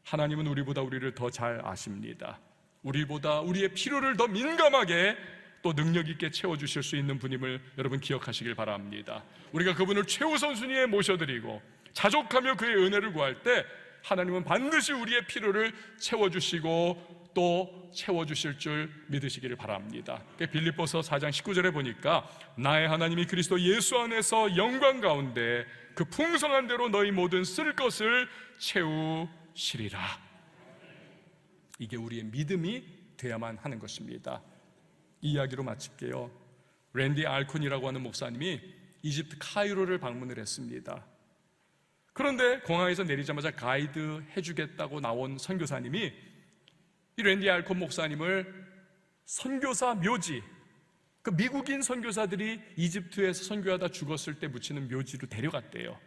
하나님은 우리보다 우리를 더 잘 아십니다. 우리보다 우리의 필요를 더 민감하게 또 능력 있게 채워주실 수 있는 분임을 여러분 기억하시길 바랍니다. 우리가 그분을 최우선 순위에 모셔드리고 자족하며 그의 은혜를 구할 때 하나님은 반드시 우리의 필요를 채워주시고 또 채워주실 줄 믿으시기를 바랍니다. 빌립보서 4장 19절에 보니까 나의 하나님이 그리스도 예수 안에서 영광 가운데 그 풍성한 대로 너희 모든 쓸 것을 채우시리라. 이게 우리의 믿음이 돼야만 하는 것입니다. 이 이야기로 마칠게요. 랜디 알콘이라고 하는 목사님이 이집트 카이로를 방문을 했습니다. 그런데 공항에서 내리자마자 가이드 해주겠다고 나온 선교사님이 이 랜디 알콘 목사님을 선교사 묘지, 그 미국인 선교사들이 이집트에서 선교하다 죽었을 때 묻히는 묘지로 데려갔대요.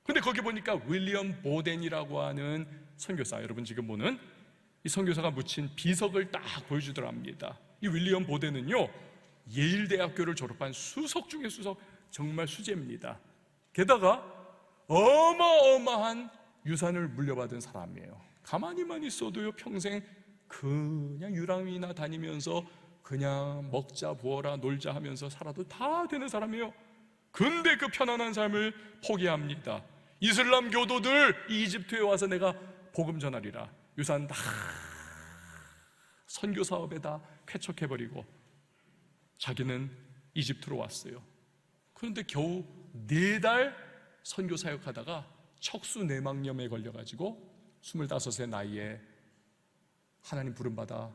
근데 거기 보니까 윌리엄 보덴이라고 하는 선교사, 여러분 지금 보는 이 선교사가 묻힌 비석을 딱 보여주더랍니다. 이 윌리엄 보덴은요, 예일대학교를 졸업한 수석 중에 수석, 정말 수재입니다. 게다가 어마어마한 유산을 물려받은 사람이에요. 가만히만 있어도요, 평생 그냥 유랑이나 다니면서 그냥 먹자 부어라 놀자 하면서 살아도 다 되는 사람이에요. 근데 그 편안한 삶을 포기합니다. 이슬람 교도들 이 이집트에 와서 내가 복음 전하리라 유산 다 선교 사업에 다 쾌척해버리고 자기는 이집트로 왔어요. 그런데 겨우 4달 선교 사역하다가 척수뇌망염에 걸려가지고 25세 나이에 하나님 부름받아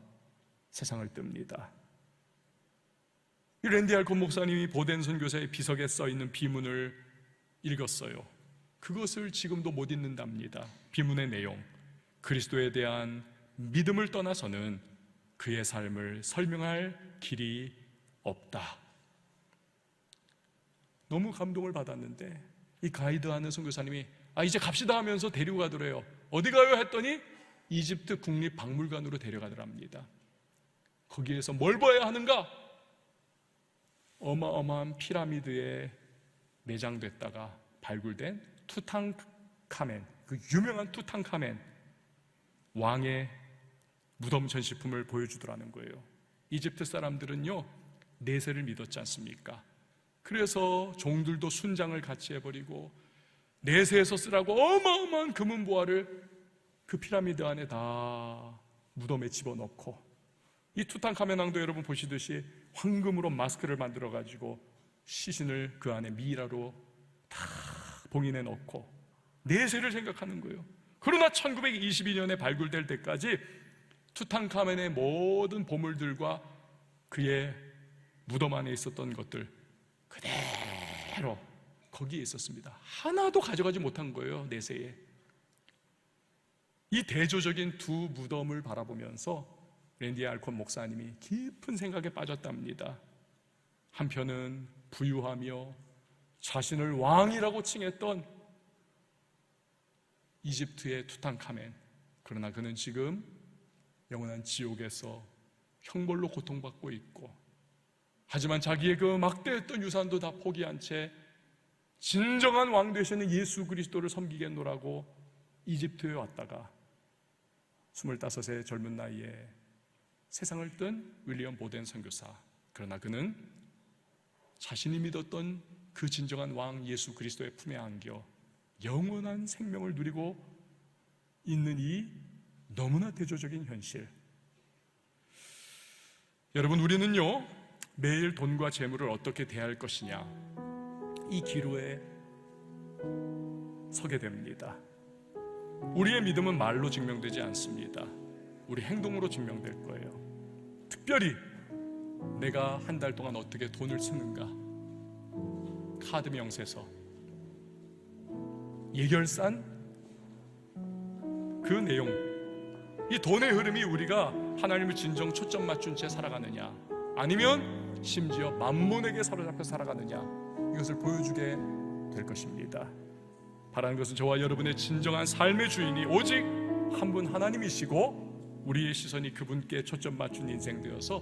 세상을 뜹니다. 이 랜디 알콘 목사님이 보덴 선교사의 비석에 써있는 비문을 읽었어요. 그것을 지금도 못 잊는답니다. 비문의 내용, 그리스도에 대한 믿음을 떠나서는 그의 삶을 설명할 길이 없다. 너무 감동을 받았는데 이 가이드하는 선교사님이 이제 갑시다 하면서 데리고 가더래요. 어디 가요? 했더니 이집트 국립박물관으로 데려가더랍니다. 거기에서 뭘 봐야 하는가? 어마어마한 피라미드에 내장됐다가 발굴된 투탕카멘, 그 유명한 투탕카멘 왕의 무덤 전시품을 보여주더라는 거예요. 이집트 사람들은요, 내세를 믿었지 않습니까? 그래서 종들도 순장을 같이 해버리고 내세에서 쓰라고 어마어마한 금은보화를 그 피라미드 안에 다 무덤에 집어넣고, 이 투탕카멘 왕도 여러분 보시듯이 황금으로 마스크를 만들어가지고 시신을 그 안에 미이라로 다 봉인해 넣고 내세를 생각하는 거예요. 그러나 1922년에 발굴될 때까지 투탕카멘의 모든 보물들과 그의 무덤 안에 있었던 것들 그대로 거기에 있었습니다. 하나도 가져가지 못한 거예요. 내세에. 이 대조적인 두 무덤을 바라보면서 랜디 알콘 목사님이 깊은 생각에 빠졌답니다. 한편은 부유하며 자신을 왕이라고 칭했던 이집트의 투탕카멘, 그러나 그는 지금 영원한 지옥에서 형벌로 고통받고 있고, 하지만 자기의 그 막대했던 유산도 다 포기한 채 진정한 왕 되시는 예수 그리스도를 섬기겠노라고 이집트에 왔다가 25세 젊은 나이에 세상을 뜬 윌리엄 보덴 선교사, 그러나 그는 자신이 믿었던 그 진정한 왕 예수 그리스도의 품에 안겨 영원한 생명을 누리고 있는 이 너무나 대조적인 현실. 여러분, 우리는요 매일 돈과 재물을 어떻게 대할 것이냐, 이 기로에 서게 됩니다. 우리의 믿음은 말로 증명되지 않습니다. 우리 행동으로 증명될 거예요. 특별히 내가 한 달 동안 어떻게 돈을 쓰는가, 카드 명세서, 예결산 그 내용 이 돈의 흐름이 우리가 하나님을 진정 초점 맞춘 채 살아가느냐, 아니면 심지어 만몬에게 사로잡혀 살아가느냐, 이것을 보여주게 될 것입니다. 바라는 것은 저와 여러분의 진정한 삶의 주인이 오직 한 분 하나님이시고 우리의 시선이 그분께 초점 맞춘 인생 되어서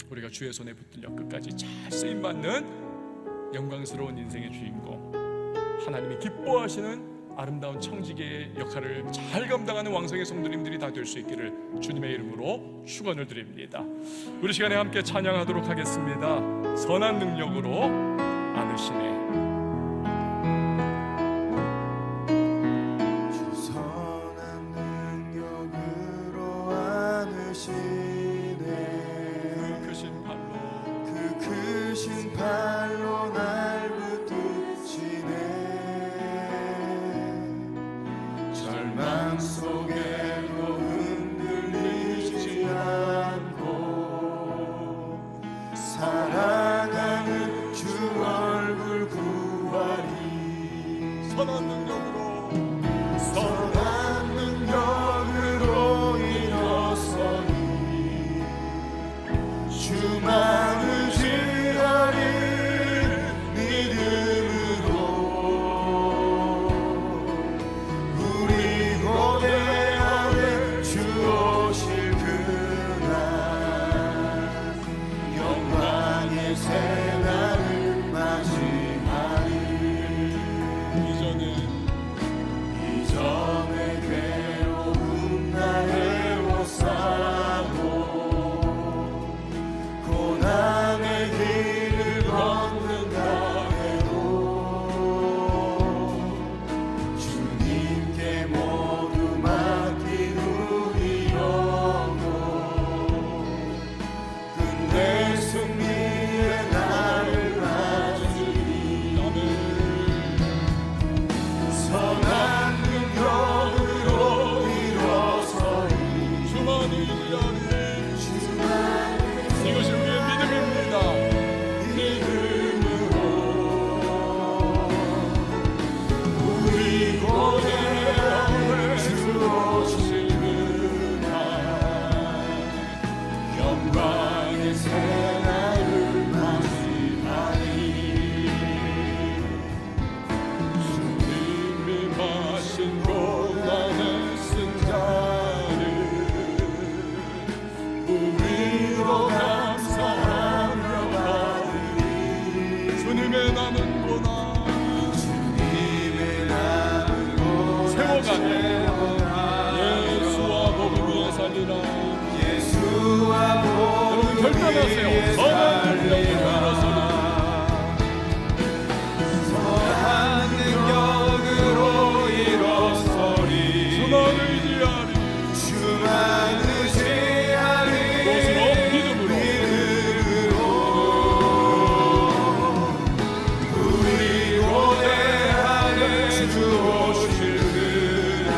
우리가 주의 손에 붙들려 끝까지 잘 쓰임받는 영광스러운 인생의 주인공, 하나님이 기뻐하시는 아름다운 청지기의 역할을 잘 감당하는 왕성의 성도님들이 다 될 수 있기를 주님의 이름으로 축원을 드립니다. 우리 시간에 함께 찬양하도록 하겠습니다. 선한 능력으로 안으시네. 여러분 결단하세요. 선한 능력으로 일어서리. 주만 의지하리. 무엇으로? 믿음으로. 우리 고대하는 주 오실 그날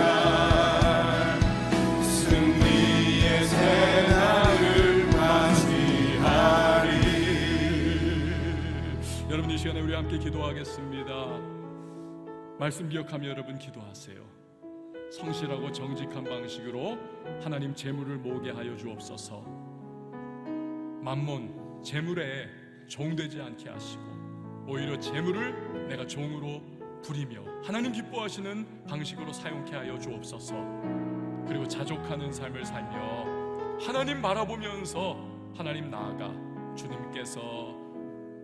승리의 새날을 맞이하리. 여러분 이 시간에 우리 함께 기도하겠습니다. 말씀 기억하며 여러분 기도하세요. 성실하고 정직한 방식으로 하나님 재물을 모으게 하여 주옵소서. 만몬 재물에 종되지 않게 하시고 오히려 재물을 내가 종으로 부리며 하나님 기뻐하시는 방식으로 사용케 하여 주옵소서. 그리고 자족하는 삶을 살며 하나님 바라보면서 하나님 나아가 주님께서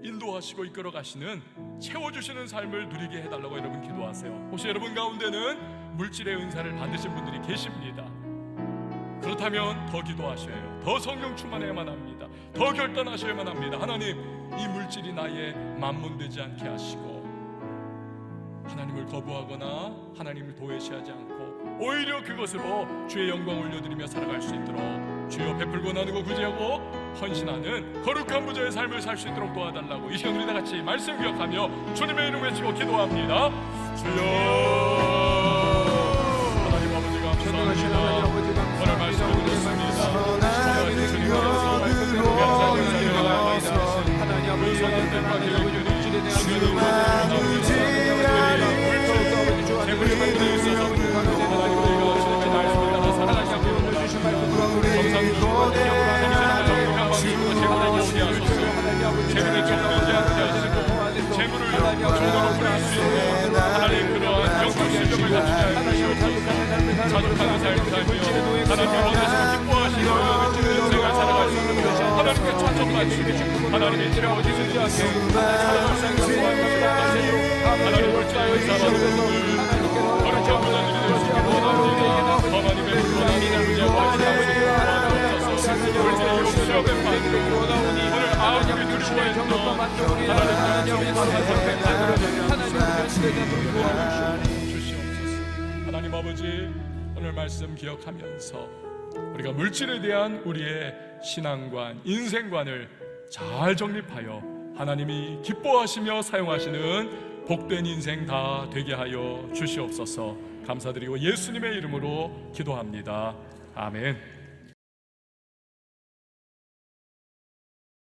인도하시고 이끌어 가시는 채워주시는 삶을 누리게 해달라고 여러분 기도하세요. 혹시 여러분 가운데는 물질의 은사를 받으신 분들이 계십니다. 그렇다면 더 기도하셔야, 더 성령 충만해야만 합니다. 더 결단하셔야만 합니다. 하나님, 이 물질이 나의 만몬되지 않게 하시고 하나님을 거부하거나 하나님을 도외시하지 않고 오히려 그것으로 주의 영광 올려드리며 살아갈 수 있도록 주여 베풀고 나누고 구제하고 헌신하는 거룩한 부자의 삶을 살 수 있도록 도와달라고 이 시간 우리 다 같이 말씀 기억하며 주님의 이름 외치고 기도합니다. 주여 하나님 아버지 감사합니다. 오늘 말씀을 드렸습니다. 주님께서 하나님 아버지 선언된 바되어 주만 의지하리. 재물이 받는 데 있어서 하나님 우리가 주님의 말씀을 따라 살아가시고 하나님의 원하시고 기뻐하시는 인생을 살아갈 수 있는 것이 하나님께 찬송받으시고 하나님의 이름에 어디서지 않게 살아갈 수 있는 하나님을 짜여 사랑하는 거룩한 문화들이 될 수 있게 원합니다. 하나님의 불만이 문제와 시험에 빠지고 오늘 아무리 두려워했던 하나님 아버지, 오늘 말씀 기억하면서 우리가 물질에 대한 우리의 신앙관, 인생관을 잘 정립하여 하나님이 기뻐하시며 사용하시는 복된 인생 다 되게 하여 주시옵소서. 감사드리고 예수님의 이름으로 기도합니다. 아멘.